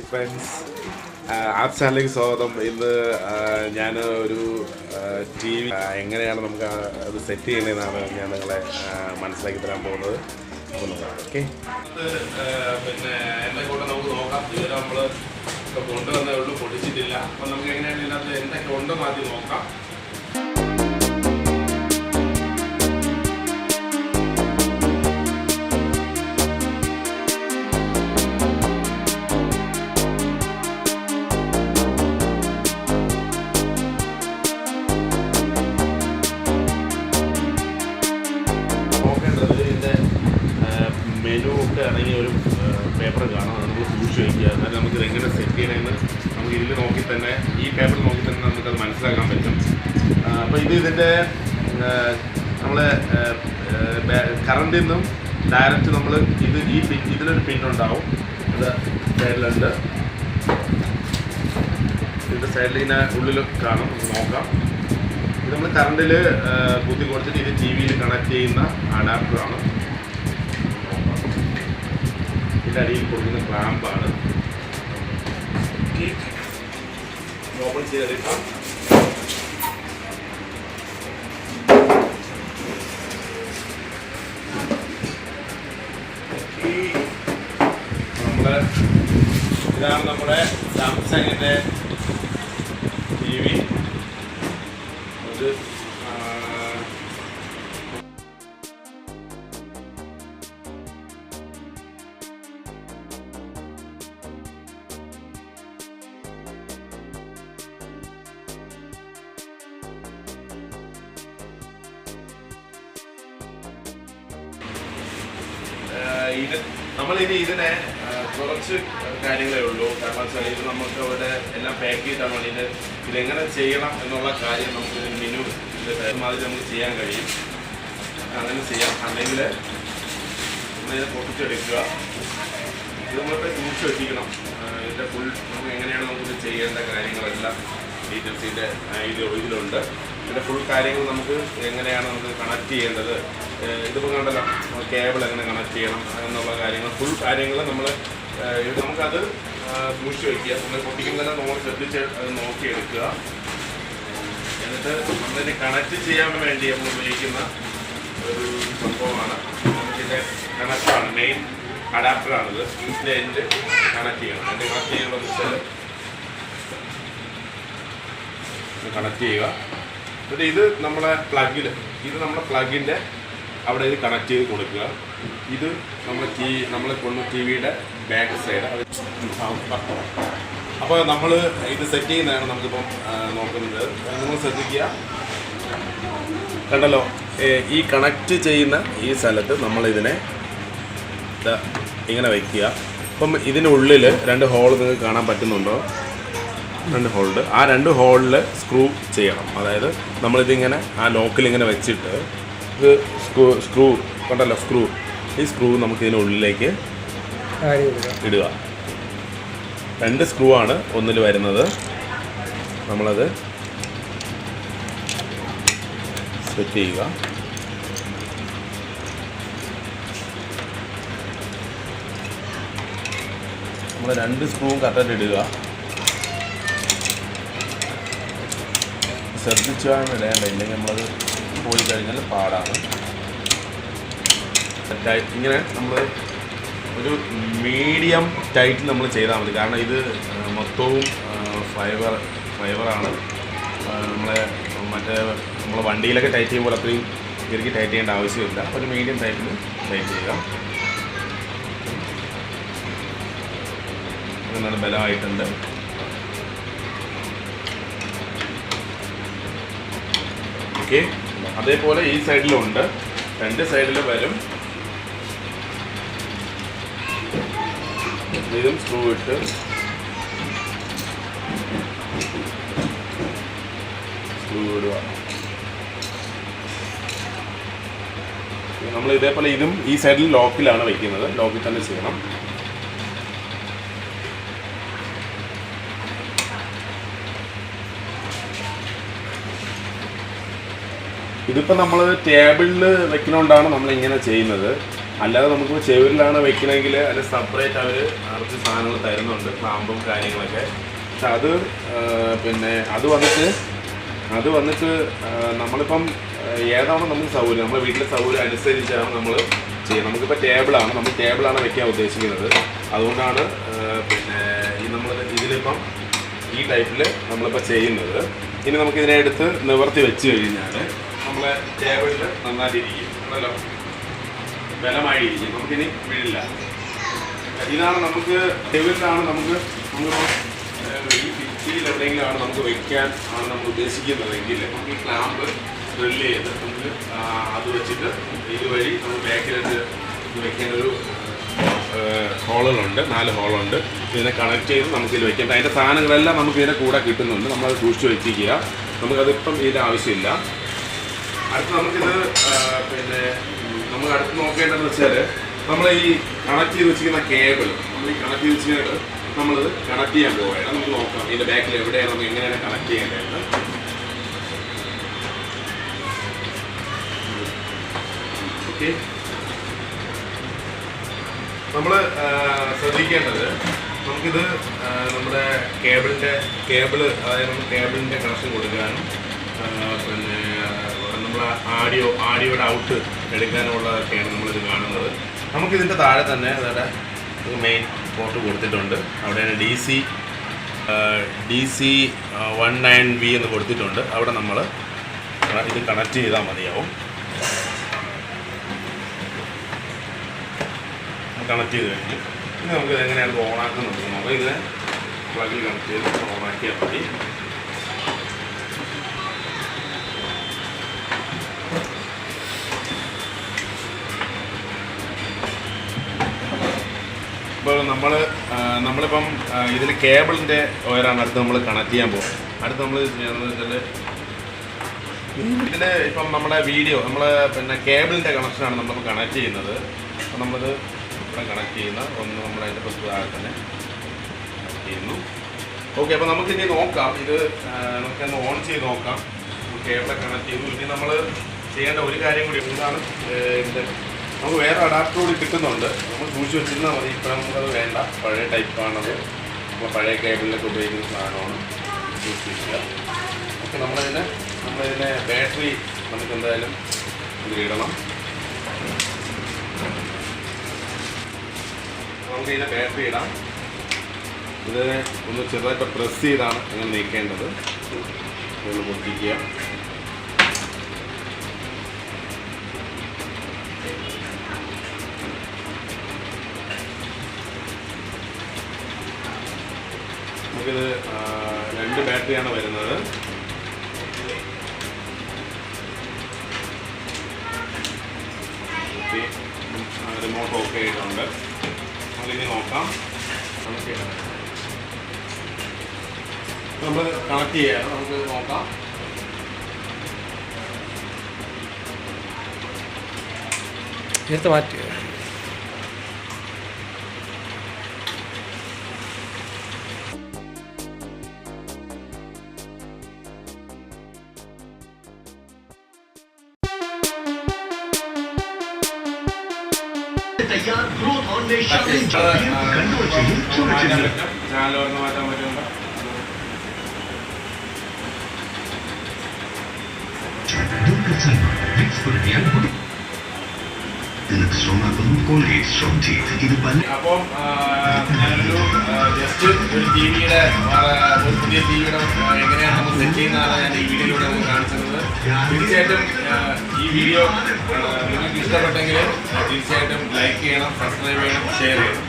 Friends, app ചാനലിലേക്ക് സ്വാഗതം. ഇന്ന് ഞാൻ ഒരു ടി വി എങ്ങനെയാണ് നമുക്ക് അത് സെറ്റ് ചെയ്യുന്നതെന്നാണ് ഞാൻ നിങ്ങളെ മനസ്സിലാക്കി തരാൻ പോകുന്നത്. അപ്പോൾ ഓക്കെ, പിന്നെ എന്നെ കൊണ്ട് നമുക്ക് നോക്കാം. ഇതുവരെ നമ്മൾ ഇപ്പോൾ കൊണ്ടുവന്നേ ഉള്ളൂ, പൊടിച്ചിട്ടില്ല. അപ്പോൾ നമുക്ക് എങ്ങനെയാണ് ഇതിനകത്ത് എന്തൊക്കെ ഉണ്ടെന്ന് ആദ്യം നോക്കാം. മെനു ഒക്കെ ഇറങ്ങിയ ഒരു പേപ്പർ കാണാം, നമുക്ക് സൂക്ഷിച്ച് വയ്ക്കുക. എന്നാലും നമുക്കിത് എങ്ങനെ സെറ്റ് ചെയ്യണമെന്ന് നമുക്ക് ഇതിൽ നോക്കി തന്നെ, ഈ പേപ്പർ നോക്കി തന്നെ നമുക്കത് മനസ്സിലാക്കാൻ പറ്റും. അപ്പോൾ ഇതിൻ്റെ നമ്മൾ കറണ്ടിൽ നിന്നും ഡയറക്റ്റ് നമ്മൾ ഇതിലൊരു പിന്നുണ്ടാവും. അത് സൈഡിലുണ്ട്, ഇതിൻ്റെ സൈഡിൽ ഇങ്ങനെ ഉള്ളിൽ കാണും, നോക്കാം. ഇത് നമ്മൾ കറണ്ടിൽ കുത്തി കൊടുത്തിട്ട് ഇത് ടി വിയിൽ കണക്ട് ചെയ്യുന്ന അഡാപ്റ്ററാണ്. അടിയിൽ കൊടുക്കുന്ന ക്ലാമ്പാണ്. ഓപ്പൺ ചെയ്തെടുക്കാം. ഇതാണ് നമ്മുടെ സാംസങ്ങിൻ്റെ ടി വി. ഇത് നമ്മളിനി ഇതിനെ കുറച്ച് കാര്യങ്ങളേ ഉള്ളൂ. കാരണം വെച്ചാൽ ഇത് നമുക്ക് അവിടെ എല്ലാം പാക്ക് ചെയ്തിട്ടാണ് ഇതെങ്ങനെ ചെയ്യണം എന്നുള്ള കാര്യം നമുക്ക് മെനു മാതിരി നമുക്ക് ചെയ്യാൻ കഴിയും. അങ്ങനെ ചെയ്യാം. അല്ലെങ്കിൽ നമ്മളിത് പൊട്ടിച്ചെടുക്കുക. ഇത് നമ്മളിപ്പോൾ സൂക്ഷിച്ച് വെച്ചിരിക്കണം. ഇതിൻ്റെ ഫുൾ നമുക്ക് എങ്ങനെയാണ് നമുക്കിത് ചെയ്യേണ്ട കാര്യങ്ങളെല്ലാം ഡീറ്റെയിൽസ് ഇതിലുണ്ട്. ഇതിൻ്റെ ഫുൾ കാര്യങ്ങൾ നമുക്ക് എങ്ങനെയാണ് നമുക്ക് കണക്ട് ചെയ്യേണ്ടത്, ഇതിപ്പോൾ കണ്ടല്ലോ കേബിൾ എങ്ങനെ കണക്ട് ചെയ്യണം എന്നുള്ള കാര്യങ്ങൾ, ഫുൾ കാര്യങ്ങൾ നമുക്കത് സൂക്ഷിച്ച് വയ്ക്കുക. നമ്മൾ പൊട്ടിക്കുമ്പോൾ തന്നെ നമ്മൾ ശ്രദ്ധിച്ച് അത് നോക്കിയെടുക്കുക. എന്നിട്ട് നമ്മളിത് കണക്ട് ചെയ്യാൻ വേണ്ടി നമ്മൾ ഉപയോഗിക്കുന്ന ഒരു സംഭവമാണ്. നമുക്കിതിൻ്റെ കണക്റ്റാണ്, മെയിൻ അഡാപ്റ്ററാണിത്. ഇതിൻ്റെ എൻഡ് കണക്ട് ചെയ്യണം. എൻ്റെ കണക്ട് ചെയ്യുമ്പോൾ വെച്ചാൽ കണക്ട് ചെയ്യുക. എന്നിട്ട് ഇത് നമ്മളെ പ്ലഗിൻ്റെ അവിടെ ഇത് കണക്ട് ചെയ്ത് കൊടുക്കുക. ഇത് നമ്മളെ കൊണ്ട് ടി വിയുടെ ബാക്ക് സൈഡ്. അപ്പോൾ നമ്മൾ ഇത് സെറ്റ് ചെയ്യുന്നതാണ് നമുക്കിപ്പം നോക്കുന്നത്. നിങ്ങൾ ശ്രദ്ധിക്കുക. കണ്ടല്ലോ, ഈ കണക്ട് ചെയ്യുന്ന ഈ സ്ഥലത്ത് നമ്മളിതിനെ ഇങ്ങനെ വയ്ക്കുക. അപ്പം ഇതിനുള്ളിൽ 2 ഹോൾ നിങ്ങൾക്ക് കാണാൻ പറ്റുന്നുണ്ടോ? 2 ഹോളുണ്ട്. ആ 2 ഹോളിൽ സ്ക്രൂ ചെയ്യണം. അതായത് നമ്മളിതിങ്ങനെ ആ ലോക്കിലിങ്ങനെ വെച്ചിട്ട് ഇത് സ്ക്രൂ കണ്ടല്ലോ, ഈ സ്ക്രൂ നമുക്ക് ഇതിനുള്ളിലേക്ക് ഇടുക. 2 സ്ക്രൂ ആണ് ഒന്നിൽ വരുന്നത്. നമ്മളത് സെറ്റ് ചെയ്യുക. നമ്മൾ 2 സ്ക്രൂവും കറക്റ്റായിട്ട് ഇടുക. ശ്രദ്ധിച്ചാണ് ഇടേണ്ട, ഇല്ലെങ്കിൽ നമ്മളത് പോയി കഴിഞ്ഞാൽ പാടാണ്. ഇങ്ങനെ നമ്മൾ ഒരു മീഡിയം ടൈറ്റിൽ നമ്മൾ ചെയ്താൽ മതി. കാരണം ഇത് മൊത്തവും ഫൈബറാണ്. നമ്മളെ വണ്ടിയിലൊക്കെ ടൈറ്റ് ചെയ്യുമ്പോൾ അത്രയും ഇറുക്കി ടൈറ്റ് ചെയ്യേണ്ട ആവശ്യമില്ല. ഒരു മീഡിയം ടൈറ്റിൽ ടൈറ്റ് ചെയ്യുക. നല്ല ബലമായിട്ടുണ്ട്. ഓക്കെ, അതേപോലെ ഈ സൈഡിലുണ്ട്. 2 സൈഡിൽ വരും. ഇതും സ്ക്രൂ ഇട്ട് സ്ക്രൂ ഇടുക. നമ്മൾ ഇതേപോലെ ഇതും ഈ സൈഡിൽ ലോക്കിലാണ് വയ്ക്കുന്നത്. ലോക്കിൽ തന്നെ ചെയ്യണം. ഇതിപ്പോൾ നമ്മൾ ടേബിളിൽ വെക്കുന്നതുകൊണ്ടാണ് നമ്മളിങ്ങനെ ചെയ്യുന്നത്. അല്ലാതെ നമുക്ക് ചെവിരിലാണ് വെക്കണമെങ്കിൽ അതിന് സെപ്പറേറ്റ് അവർ കുറച്ച് സാധനങ്ങൾ തരുന്നുണ്ട്, ക്ലാമ്പും കാര്യങ്ങളൊക്കെ. പക്ഷെ അത് പിന്നെ അത് വന്നിട്ട് നമ്മളിപ്പം ഏതാണോ നമുക്ക് സൗകര്യം, നമ്മുടെ വീട്ടിലെ സൗകര്യം അനുസരിച്ചാണ് നമ്മൾ ചെയ്യുന്നത്. നമുക്കിപ്പോൾ ടേബിളാണ് വെക്കാൻ ഉദ്ദേശിക്കുന്നത്. അതുകൊണ്ടാണ് പിന്നെ ഇതിലിപ്പം ഈ ടൈപ്പിൽ നമ്മളിപ്പോൾ ചെയ്യുന്നത്. ഇനി നമുക്കിതിനെ എടുത്ത് നിവർത്തി വെച്ച് കഴിഞ്ഞാൽ നമ്മളെ ടേബിളിൽ നന്നായിട്ടിരിക്കും, ആണല്ലോ, ബലമായിരിക്കും, നമുക്കിനി വീഴില്ല. ഇതാണ് നമുക്ക് ടേബിളിലാണ് നമുക്ക് ഈ ഭിത്തിയിൽ എവിടെയെങ്കിലാണ് നമുക്ക് വയ്ക്കാൻ ആണ് നമ്മൾ ഉദ്ദേശിക്കുന്നതെങ്കിൽ നമുക്ക് ഈ ക്ലാമ്പ് ഡ്രില്ല് ചെയ്ത് നമുക്ക് അത് വെച്ചിട്ട് ഇതുവഴി നമുക്ക് ബാക്കിലേക്ക് വയ്ക്കാനൊരു ഹോളുകളുണ്ട്, 4 ഹോളുണ്ട്. ഇതിനെ കണക്ട് ചെയ്ത് നമുക്കിത് വയ്ക്കാം. അതിൻ്റെ സാധനങ്ങളെല്ലാം നമുക്ക് ഇതിൻ്റെ കൂടെ കിട്ടുന്നുണ്ട്. നമ്മളത് സൂക്ഷിച്ച് വെച്ചിരിക്കുക. നമുക്കതിപ്പം ഇതിൻ്റെ ആവശ്യമില്ല. അടുത്ത് നമുക്കിത് പിന്നെ നമ്മൾ അടുത്ത് നോക്കേണ്ടതെന്ന് വെച്ചാൽ നമ്മൾ ഈ കണക്ട് ചെയ്ത് വെച്ചിരിക്കുന്ന കേബിൾ, നമ്മളിത് കണക്ട് ചെയ്യാൻ പോവുകയാണ്. നമുക്ക് നോക്കാം ഇതിൻ്റെ ബാക്കിൽ എവിടെയാണ് നമുക്ക് എങ്ങനെയാണ് കണക്ട് ചെയ്യേണ്ടതെന്ന്. ഓക്കെ, നമ്മൾ ശ്രദ്ധിക്കേണ്ടത് നമുക്കിത് നമ്മുടെ കേബിള് അതായത് നമുക്ക് കേബിളിൻ്റെ കണക്ഷൻ കൊടുക്കാനും പിന്നെ നമ്മൾ ആഡിയോയുടെ ഔട്ട് എടുക്കാനുള്ളതൊക്കെയാണ് നമ്മളിത് കാണുന്നത്. നമുക്കിതിൻ്റെ താഴെ തന്നെ അതായത് മെയിൻ പോർട്ട് കൊടുത്തിട്ടുണ്ട്. അവിടെയാണ് DC 19V എന്ന് കൊടുത്തിട്ടുണ്ട്. അവിടെ നമ്മൾ ഇത് കണക്ട് ചെയ്താൽ മതിയാവും. കണക്ട് ചെയ്ത് കഴിഞ്ഞു. ഇനി നമുക്കിത് എങ്ങനെയാണ് ഓണാക്കുന്നത് നോക്കാം. ഇതിനെ പ്ലഗിൽ കണക്ട് ചെയ്ത് ഓണാക്കിയാൽ മതി. ഇപ്പോൾ നമ്മളിപ്പം ഇതിൽ കേബിളിൻ്റെ വയറാണ് അടുത്ത് നമ്മൾ കണക്ട് ചെയ്യാൻ പോകും. അടുത്ത് നമ്മൾ ചെയ്യുന്നത് വെച്ചാൽ ഇതിൽ ഇപ്പം നമ്മുടെ പിന്നെ കേബിളിൻ്റെ കണക്ഷനാണ് നമ്മൾ കണക്ട് ചെയ്യുന്നത്. അപ്പം നമ്മളിത് ഇവിടെ കണക്ട് ചെയ്യുന്ന ഒന്ന് നമ്മളതിൻ്റെ താഴെ തന്നെ കണക്ട് ചെയ്യുന്നു. ഓക്കെ, അപ്പോൾ നമുക്കിനി നോക്കാം. ഇത് നമുക്കൊന്ന് ഓൺ ചെയ്ത് നോക്കാം. കേബിളെ കണക്ട് ചെയ്തു. ഇനി നമ്മൾ ചെയ്യേണ്ട ഒരു കാര്യം കൂടി, എന്താണ് ഇതിൻ്റെ നമുക്ക് വേറെ അഡാപ്റ്റർ കൂടി കിട്ടുന്നുണ്ട്. നമ്മൾ സൂക്ഷിച്ച് വെച്ചിരുന്നാൽ മതി. ഇപ്പം നമുക്കത് വേണ്ട, പഴയ ടൈപ്പാണത്. അപ്പോൾ പഴയ കേബിളിലൊക്കെ ഉപയോഗിക്കുന്ന സാധനമാണ്, സൂക്ഷിക്കുക. ഓക്കെ, നമ്മളിതിനെ ബാറ്ററി നമുക്ക് എന്തായാലും ഇതിലിടണം. നമുക്ക് ഇതിനെ ബാറ്ററി ഇടാം. ഇതിനെ ഒന്ന് ചെറുതായിട്ട് പ്രസ് ചെയ്താണ് അങ്ങനെ നീക്കേണ്ടത്. ഒന്ന് പൊട്ടിക്കുക. നമുക്കിത് 2 ബാറ്ററിയാണ് വരുന്നത്. റിമോട്ട് ഓക്കെ ആയിട്ടുണ്ട്. നമുക്കിനി നോക്കാം. നമ്മൾ കണക്ട് ചെയ്യാം. നമുക്ക് നോക്കാം. എടുത്ത് മാറ്റി ചാനൽ മാറ്റാൻ പറ്റുന്നുണ്ടോ? അപ്പം ഞാനൊരു ജസ്റ്റ് ഒരു ടിവിയുടെ പുതിയ ടിവിയുടെ എങ്ങനെയാണ് നമ്മൾ സെറ്റ് ചെയ്യുന്നതാണ് ഞാൻ ഈ വീഡിയോയിലൂടെ നമുക്ക് കാണിച്ചത്. തീർച്ചയായിട്ടും ഈ വീഡിയോ നിങ്ങൾക്ക് ഇഷ്ടപ്പെട്ടെങ്കിൽ തീർച്ചയായിട്ടും ലൈക്ക് ചെയ്യണം, സബ്സ്ക്രൈബ് ചെയ്യണം, ഷെയർ ചെയ്യണം.